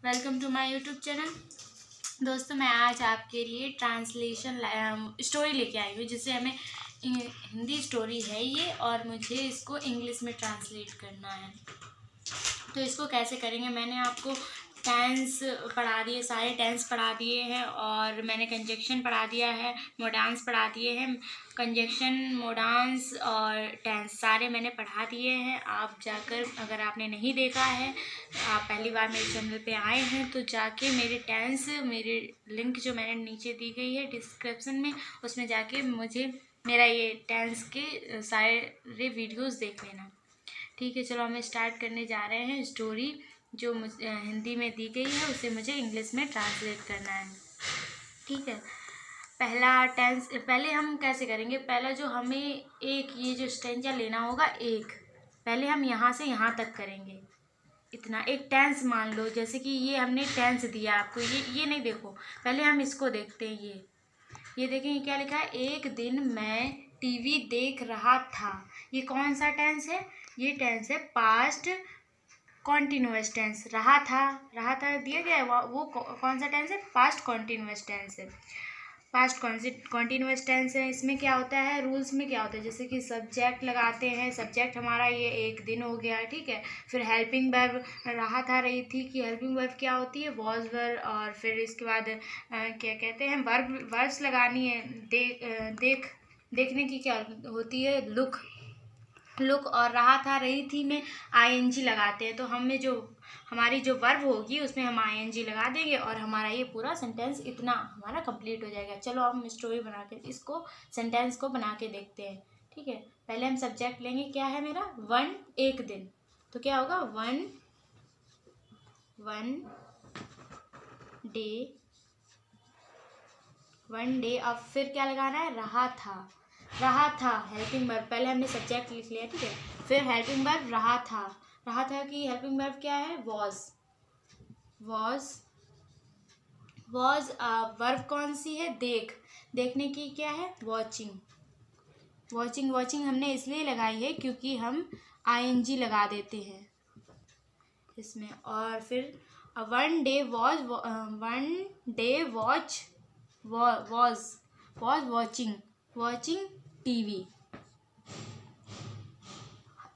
Welcome to my YouTube channel. दोस्तों, मैं आज आपके लिए ट्रांसलेशन स्टोरी लेके आई हूँ, जिससे हमें हिंदी स्टोरी है ये, और मुझे इसको इंग्लिश में ट्रांसलेट करना है। तो इसको कैसे करेंगे, मैंने आपको टेंस पढ़ा दिए, सारे टेंस पढ़ा दिए हैं, और मैंने कंजक्शन पढ़ा दिया है, मोडांस पढ़ा दिए हैं। कंजक्शन, मोडांस और टेंस सारे मैंने पढ़ा दिए हैं। आप जाकर, अगर आपने नहीं देखा है, आप पहली बार मेरे चैनल पे आए हैं, तो जाके मेरे टेंस, मेरे लिंक जो मैंने नीचे दी गई है डिस्क्रिप्शन में, उसमें जाके मुझे मेरा ये टेंस के सारे वीडियोस देख लेना। ठीक है, चलो हम स्टार्ट करने जा रहे हैं। स्टोरी जो मुझे हिंदी में दी गई है, उसे मुझे इंग्लिश में ट्रांसलेट करना है। ठीक है, पहला टेंस पहले हम कैसे करेंगे। पहला जो हमें एक ये जो स्टेंजा लेना होगा, एक पहले हम यहाँ से यहाँ तक करेंगे। इतना एक टेंस मान लो, जैसे कि ये हमने टेंस दिया आपको, ये नहीं देखो, पहले हम इसको देखते हैं। ये देखें, ये क्या लिखा है, एक दिन मैं टीवी देख रहा था। ये कौन सा टेंस है, ये टेंस है पास्ट कॉन्टिन्यूअस टेंस। रहा था दिया गया है, वो कौन सा टेंस है, पास्ट कॉन्टिन्यूअस टेंस है। पास्ट कॉन्टिन्यूअस टेंस है। इसमें क्या होता है, रूल्स में क्या होता है, जैसे कि सब्जेक्ट लगाते हैं। सब्जेक्ट हमारा ये एक दिन हो गया, ठीक है। फिर हेल्पिंग वर्ब रहा था, रही थी, कि हेल्पिंग वर्ब क्या होती है, वॉज वर्ब। और फिर इसके बाद क्या कहते हैं, वर्ब्स लगानी है। देखने की क्या होती है, लुक। और रहा था, रही थी में आईएनजी लगाते हैं। तो हमें जो हमारी जो वर्ब होगी, उसमें हम आईएनजी लगा देंगे, और हमारा ये पूरा सेंटेंस इतना हमारा कंप्लीट हो जाएगा। चलो हम स्टोरी बना के इसको, सेंटेंस को बना के देखते हैं। ठीक है, पहले हम सब्जेक्ट लेंगे, क्या है मेरा, वन, एक दिन। तो क्या होगा, वन डे। अब फिर क्या लगाना है, रहा था हेल्पिंग वर्ब। पहले हमने सब्जेक्ट लिख लिया, ठीक है। फिर हेल्पिंग वर्ब रहा था की हेल्पिंग वर्ब क्या है, वॉज। वर्ब कौन सी है, देखने की क्या है, वॉचिंग हमने इसलिए लगाई है क्योंकि हम आईएनजी लगा देते हैं इसमें। और फिर one day was watching TV.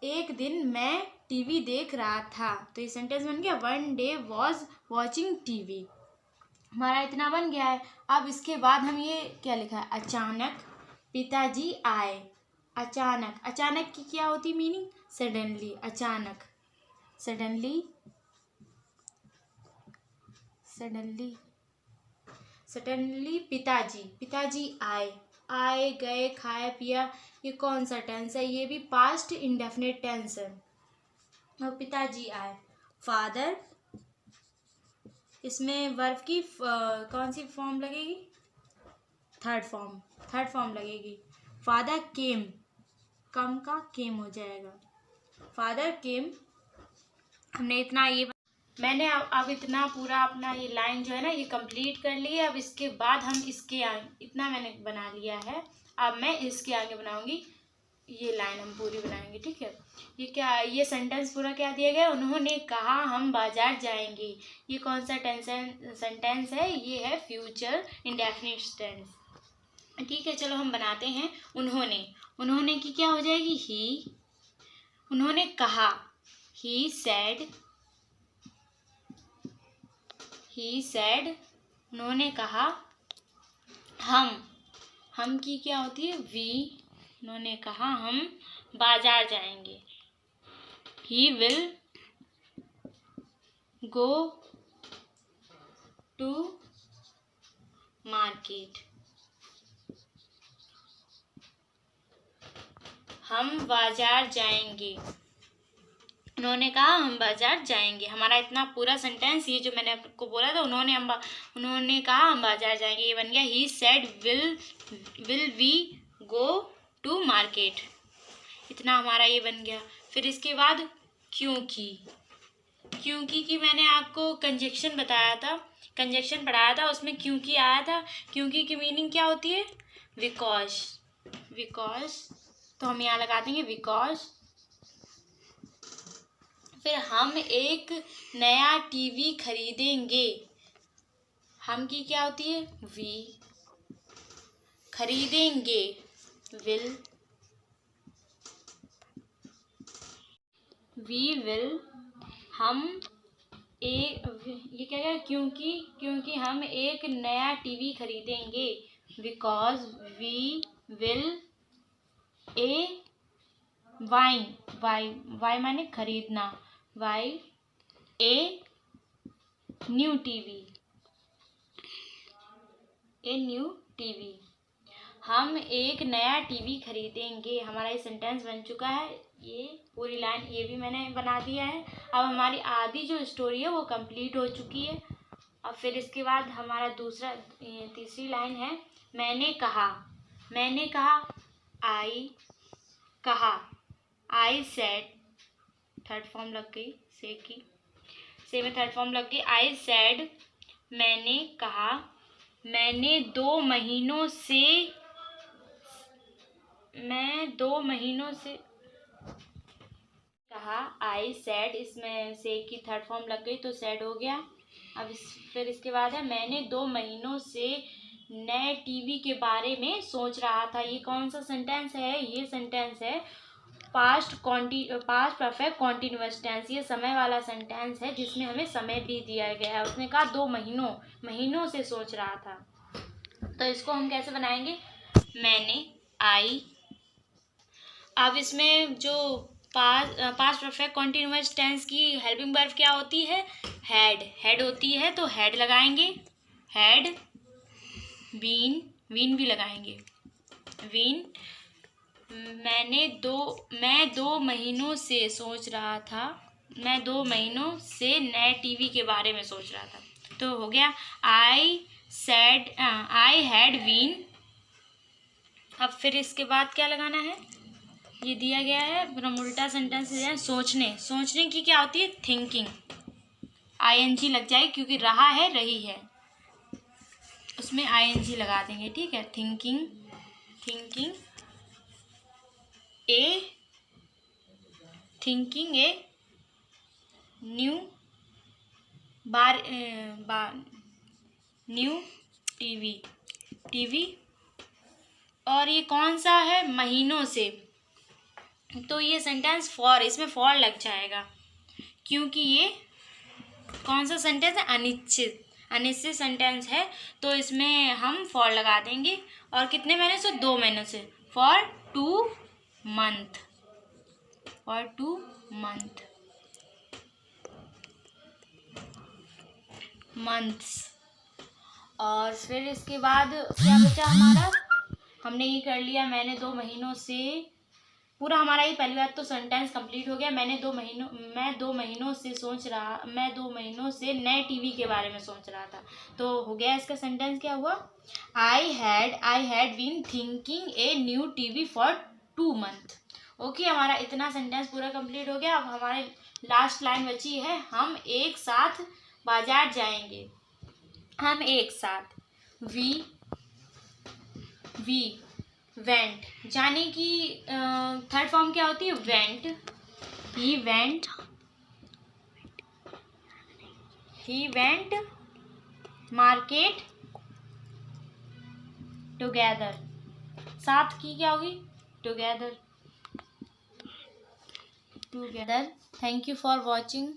एक दिन मैं टीवी देख रहा था। तो ये सेंटेंस बन गया, one day was watching TV. हमारा इतना बन गया है। अब इसके बाद हम ये क्या लिखा है, अचानक पिताजी आए। अचानक की क्या होती मीनिंग, सडनली। अचानक, सडनली पिताजी आए गए, खाया पिया। ये कौन सा टेंस है, ये भी पास्ट इंडेफिनिट टेंस है। और पिताजी आए, फादर, इसमें वर्ब की कौन सी फॉर्म लगेगी, थर्ड फॉर्म लगेगी। फादर केम, कम का केम हो जाएगा, फादर केम। हमने इतना ये मैंने अब इतना पूरा अपना ये लाइन जो है ना, ये कंप्लीट कर ली है। अब इसके बाद हम इसके आगे, इतना मैंने बना लिया है, अब मैं इसके आगे बनाऊंगी। ये लाइन हम पूरी बनाएंगे, ठीक है। ये क्या, ये सेंटेंस पूरा क्या दिया गया, उन्होंने कहा हम बाजार जाएंगे। ये कौन सा सेंटेंस है, ये है फ्यूचर इंडेफिनिट टेंस। ठीक है, चलो हम बनाते हैं। उन्होंने की क्या हो जाएगी, ही। उन्होंने कहा, ही सेड। उन्होंने कहा, हम की क्या होती है, वी। उन्होंने कहा हम बाजार जाएंगे, he will go to market. हम बाजार जाएंगे, उन्होंने कहा हम बाजार जाएंगे। हमारा इतना पूरा सेंटेंस, ये जो मैंने आपको बोला था, उन्होंने कहा हम बाजार जाएंगे, ये बन गया, he said will we go to market. इतना हमारा ये बन गया। फिर इसके बाद क्योंकि की मैंने आपको कंजक्शन बताया था, कंजक्शन पढ़ाया था, उसमें क्योंकि आया था। क्योंकि की मीनिंग क्या होती है, बिकॉज। तो हम यहाँ लगा देंगे बिकॉज। फिर हम एक नया टीवी खरीदेंगे। हम की क्या होती है? वी। खरीदेंगे, विल। We will. हम ये क्या है? क्योंकि हम एक नया टीवी खरीदेंगे। Because we will a buy. Buy माने खरीदना। Buy a new TV. A new TV. हम एक नया टीवी खरीदेंगे। हमारा ये सेंटेंस बन चुका है। ये पूरी लाइन ये भी मैंने बना दिया है। अब हमारी आधी जो स्टोरी है वो कंप्लीट हो चुकी है। अब फिर इसके बाद हमारा तीसरी लाइन है, मैंने कहा। मैंने कहा, आई। कहा, आई सेड। थर्ड फॉर्म लग गई से की। से में थर्ड फॉर्म लग गई। आई सेड, मैंने कहा। मैं 2 महीनों से कहा। आई सेड, इसमें से की थर्ड फॉर्म लग गई तो सेड हो गया। अब फिर इसके बाद है, मैंने 2 महीनों से नए टीवी के बारे में सोच रहा था। ये कौन सा सेंटेंस है? ये सेंटेंस है पास्ट परफेक्ट कॉन्टिन्यूअस टेंस। ये समय वाला सेंटेंस है जिसमें हमें समय भी दिया गया है। उसने कहा 2 महीनों से सोच रहा था। तो इसको हम कैसे बनाएंगे? मैंने, आई। अब इसमें जो पास्ट परफेक्ट कॉन्टिन्यूअस टेंस की हेल्पिंग वर्ब क्या होती है? हैड होती है, तो हैड लगाएंगे। हैड बीन, बीन भी लगाएंगे। बीन। मैं 2 महीनों से सोच रहा था। मैं 2 महीनों से नए टीवी के बारे में सोच रहा था। तो हो गया आई हैड बीन। अब फिर इसके बाद क्या लगाना है? ये दिया गया है, फिर हम उल्टा सेंटेंस दिया है, सोचने की क्या होती है? थिंकिंग। आईएनजी लग जाएगी क्योंकि रहा है, रही है, उसमें आईएनजी लगा देंगे। ठीक है। Thinking a new new TV. और ये कौन सा है? महीनों से। तो ये सेंटेंस फॉर, इसमें फॉर लग जाएगा क्योंकि ये कौन सा सेंटेंस है? अनिश्चित सेंटेंस है, तो इसमें हम फॉर लगा देंगे। और कितने महीने से? 2 महीनों से। For 2 month. मंथ्स। और फिर इसके बाद क्या बचा हमारा? हमने ये कर लिया, मैंने 2 महीनों से। पूरा हमारा ये पहली बात तो सेंटेंस कंप्लीट हो गया। मैं 2 महीनों से नए टीवी के बारे में सोच रहा था। तो हो गया इसका सेंटेंस क्या हुआ? I had been thinking a new TV for 2 month. Okay, हमारा इतना सेंटेंस पूरा कंप्लीट हो गया। अब हमारे लास्ट लाइन बची है, हम एक साथ बाजार जाएंगे। हम एक साथ। We went. जाने की थर्ड फॉर्म क्या होती है? Went. He went market together. साथ की क्या होगी? Together. Thank you for watching.